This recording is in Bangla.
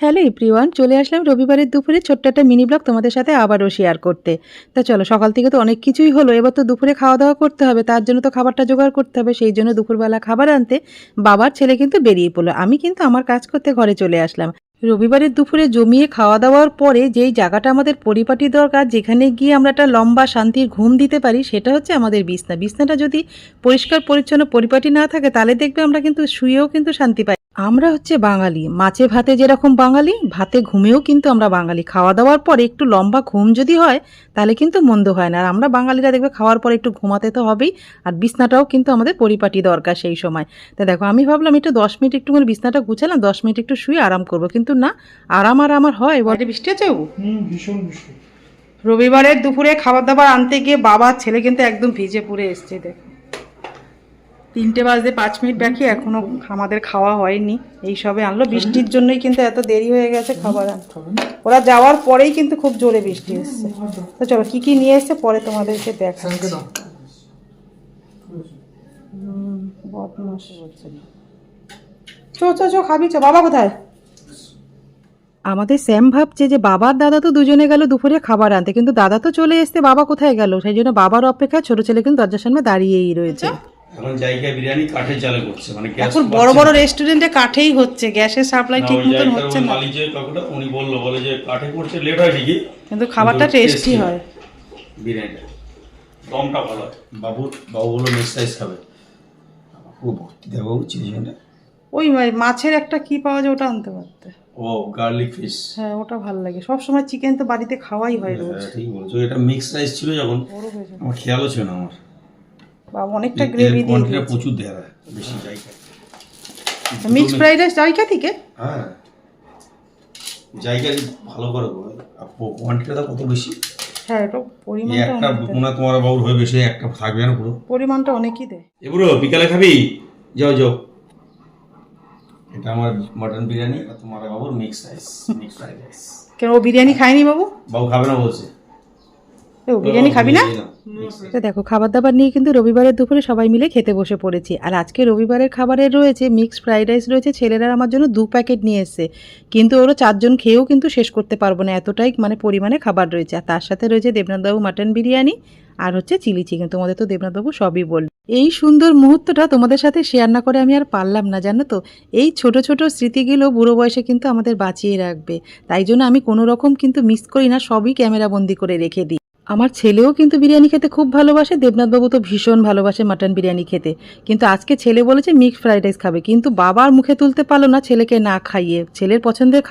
হ্যালো এভরিওয়ান, চলে আসলাম রবিবারের দুপুরে ছোট্ট একটা মিনি ব্লগ তোমাদের সাথে আবারও শেয়ার করতে। তা চলো, সকাল থেকে তো অনেক কিছুই হলো, এবার তো দুপুরে খাওয়া দাওয়া করতে হবে, তার জন্য তো খাবারটা জোগাড় করতে হবে। সেই জন্য দুপুরবেলা খাবার আনতে বাবার ছেলে কিন্তু বেরিয়ে পড়লো, আমি কিন্তু আমার কাজ করতে ঘরে চলে আসলাম। রবিবারের দুপুরে জমিয়ে খাওয়া দাওয়ার পরে যেই জায়গাটা আমাদের পরিপাটি দরকার, যেখানে গিয়ে আমরা একটা লম্বা শান্তির ঘুম দিতে পারি, সেটা হচ্ছে আমাদের বিছনা। বিছনাটা যদি পরিষ্কার পরিচ্ছন্ন পরিপাটি না থাকে, তাহলে দেখবে আমরা কিন্তু শুয়েও কিন্তু শান্তি পাই। আমরা হচ্ছে বাঙালি, মাছে ভাতে যেরকম বাঙালি, ভাতে ঘুমেও কিন্তু আমরা বাঙালি। খাওয়া দাওয়ার পরে একটু লম্বা ঘুম যদি হয়, তাহলে কিন্তু মন্দ হয় না। আর আমরা বাঙালিরা দেখবে খাওয়ার পরে একটু ঘুমাতে তো হবেই, আর বিছনাটাও কিন্তু আমাদের পরিপাটি দরকার সেই সময়। তা দেখো, আমি ভাবলাম একটু 10 মিনিট একটু করে বিছনাটা গুছালাম, 10 মিনিট একটু শুয়ে আরাম করবো, কিন্তু না, আরাম আর আমার হয়। বড় বৃষ্টি আছে বাবু? ভীষণ বৃষ্টি। রবিবারের দুপুরে খাবার দাবার আনতে গিয়ে বাবার ছেলে কিন্তু একদম ভিজে পুড়ে এসছে। দেখো, 3টে বাজতে 5 মিনিট বাকি, এখনো আমাদের খাওয়া হয়নি। এই সবে আনলো, বৃষ্টির জন্যই কিন্তু এত দেরি হয়ে গেছে খাবার আনতে। ওরা যাওয়ার পরেই কিন্তু খুব জোরে বৃষ্টি এসছে। তো চলো, কি কি নিয়ে এসছে পরে তোমাদেরকে দেখাচ্ছি। বদমাশ বলছে। চো চো চো, খাবি চো। বাবা কোথায়? আমাদের স্যাম ভাবছে যে বাবার দাদা তো দুজনে গেল দুপুরে খাবার আনতে, কিন্তু দাদা তো চলে এসছে, বাবা কোথায় গেল? সেই জন্য বাবার অপেক্ষা ছোট ছেলে কিন্তু দরজার সামনে দাঁড়িয়েই রয়েছে। এখন জায়গায় বিরিয়ানি কাঠে চালে করছে, মানে গ্যাস এখন বড় বড় রেস্টুরেন্টে কাঠেই হচ্ছে, গ্যাসের সাপ্লাই ঠিক মতন হচ্ছে না। মালিক যে কাকুটা উনি বলে যে কাঠে করছে, লেট হয় ঠিকই, কিন্তু খাবারটা টেস্টি হয়। বিরিয়ানিটা দমটা ভালো হয়। বাবু বললো মিক্স রাইস খাবে। ও ভর্তি দেবো চিকেনটা। ওই মাছের একটা কি পাওয়া যায়, ওটা আনতে পারতে। ও গার্লিক ফিশ, হ্যাঁ ওটা ভালো লাগে। সব সময় চিকেন তো বাড়িতে খাওয়াই হয় রোজ। ঠিক বলছো। এটা মিক্স রাইস ছিল যখন, আমার খেয়ালও ছিল না। আমার বাবা অনেকটা গ্রেভি দিয়ে দিয়েছে। প্রচুর দেয়া হয়, বেশি জায়গা। মিক্স ফ্রাইড রাইস জায়গা থেকে, হ্যাঁ জায়গা ভালো করে কোয়ান্টিটিটা কত বেশি। হ্যাঁ এটা পরিমাণটা একটা অনেক দেয়। মনে হয় তোমার বাবুর হয়ে বেশি, একটা থাকবে না পুরো। পরিমাণটা অনেকই দেয়। এগুলো বিকালে খাবি? যাও যাও। এটা আমার মটন বিরিয়ানি, আর তোমার বাবুর mix rice, mix fried rice. কেন ও বিরিয়ানি খায়নি বাবু? বাবু খাবে না বলছে। ও বিরিয়ানি খাবি না? তো দেখো, খাবার দাবার নিয়ে কিন্তু রবিবারের দুপুরে সবাই মিলে খেতে বসে পড়েছি। আর আজকে রবিবারের খাবারের রয়েছে মিক্সড ফ্রাইড রাইস রয়েছে। ছেলেরা আমার জন্য 2 প্যাকেট নিয়ে এসছে, কিন্তু ওরা 4জন খেয়েও কিন্তু শেষ করতে পারবো না, এতটাই মানে পরিমাণে খাবার রয়েছে। আর তার সাথে রয়েছে দেবনাথবাবু মাটন বিরিয়ানি, আর হচ্ছে চিলি চিকেন। তোমাদের তো দেবনাথবাবু সবই বলল। এই সুন্দর মুহূর্তটা তোমাদের সাথে শেয়ার না করে আমি আর পারলাম না, জানো তো। এই ছোট ছোট স্মৃতিগুলো বুড়ো বয়সে কিন্তু আমাদের বাঁচিয়ে রাখবে। তাই জন্য আমি কোনো রকম কিন্তু মিস করি না, সবই ক্যামেরাবন্দি করে রেখে দিই। আমার ছেলেও কিন্তু বিরিয়ানি খেতে খুব ভালোবাসে, দেবনাথবাবু তো ভীষণ ভালোবাসে মাটন বিরিয়ানি খেতে। কিন্তু আজকে ছেলে বলেছে মিক্সড ফ্রাইড রাইস খাবে, কিন্তু বাবার মুখে তুলতে পারলো না ছেলেকে না খাইয়ে। ছেলের পছন্দের